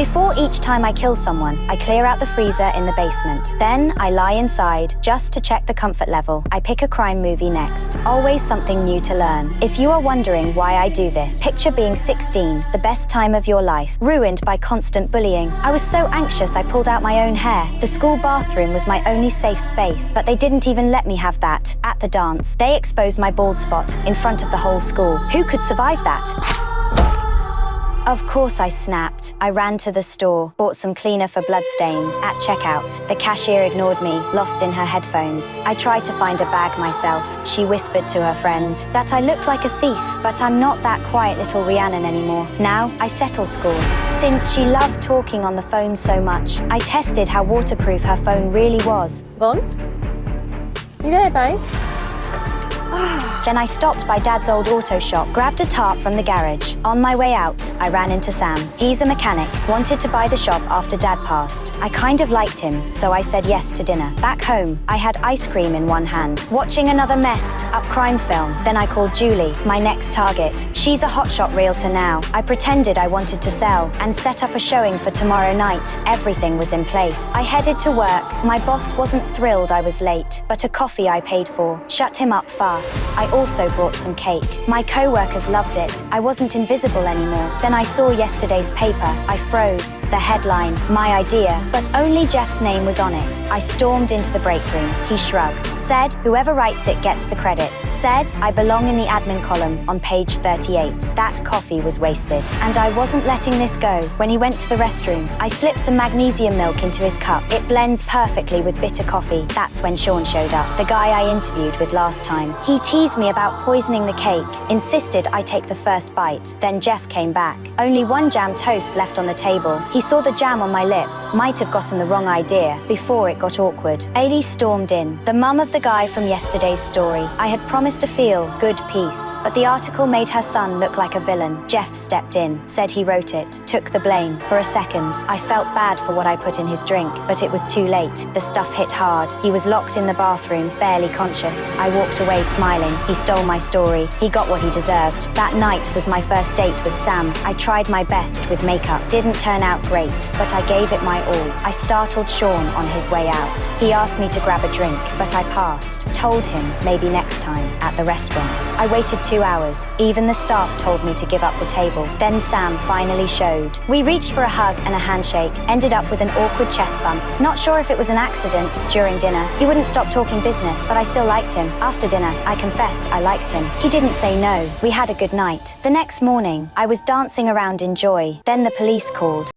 Before each time I kill someone, I clear out the freezer in the basement. Then I lie inside, just to check the comfort level. I pick a crime movie next. Always something new to learn. If you are wondering why I do this, picture being 16, the best time of your life, ruined by constant bullying. I was so anxious I pulled out my own hair. The school bathroom was my only safe space, but they didn't even let me have that. At the dance, they exposed my bald spot in front of the whole school. Who could survive that? Of course I snapped. I ran to the store, bought some cleaner for bloodstains. At checkout, the cashier ignored me, lost in her headphones. I tried to find a bag myself. She whispered to her friend that I looked like a thief, but I'm not that quiet little Rhiannon anymore. Now, I settle scores. Since she loved talking on the phone so much, I tested how waterproof her phone really was. Gone? You there, babe? Then I stopped by Dad's old auto shop, grabbed a tarp from the garage. On my way out, I ran into Sam. He's a mechanic, wanted to buy the shop after Dad passed. I kind of liked him, so I said yes to dinner. Back home, I had ice cream in one hand, watching another messed up crime film. Then I called Julie, my next target. She's a hotshot realtor now. I pretended I wanted to sell and set up a showing for tomorrow night. Everything was in place. I headed to work. My boss wasn't thrilled I was late, but a coffee I paid for shut him up fast. I also brought some cake. My co-workers loved it. I wasn't invisible anymore. Then I saw yesterday's paper. I froze. The headline, my idea, but only Jeff's name was on it. I stormed into the break room. He shrugged. Said, whoever writes it gets the credit. Said, I belong in the admin column on page 38. That coffee was wasted. And I wasn't letting this go. When he went to the restroom, I slipped some magnesium milk into his cup. It blends perfectly with bitter coffee. That's when Sean showed up, the guy I interviewed with last time. He teased me about poisoning the cake, insisted I take the first bite. Then Jeff came back. Only one jam toast left on the table. He saw the jam on my lips, might have gotten the wrong idea, before it got awkward. Ailey stormed in, the mum of the guy from yesterday's story. I had promised a feel-good piece, but the article made her son look like a villain. Jeff stepped in, said he wrote it, took the blame. For a second, I felt bad for what I put in his drink, but it was too late. The stuff hit hard. He was locked in the bathroom, barely conscious. I walked away smiling. He stole my story. He got what he deserved. That night was my first date with Sam. I tried my best with makeup. Didn't turn out great, but I gave it my all. I startled Sean on his way out. He asked me to grab a drink, but I passed. Told him maybe next time at the restaurant. I waited 2 hours. Even the staff told me to give up the table. Then Sam finally showed. We reached for a hug and a handshake, ended up with an awkward chest bump. Not sure if it was an accident. During dinner, he wouldn't stop talking business, but I still liked him. After dinner, I confessed I liked him. He didn't say no. We had a good night. The next morning, I was dancing around in joy. Then the police called.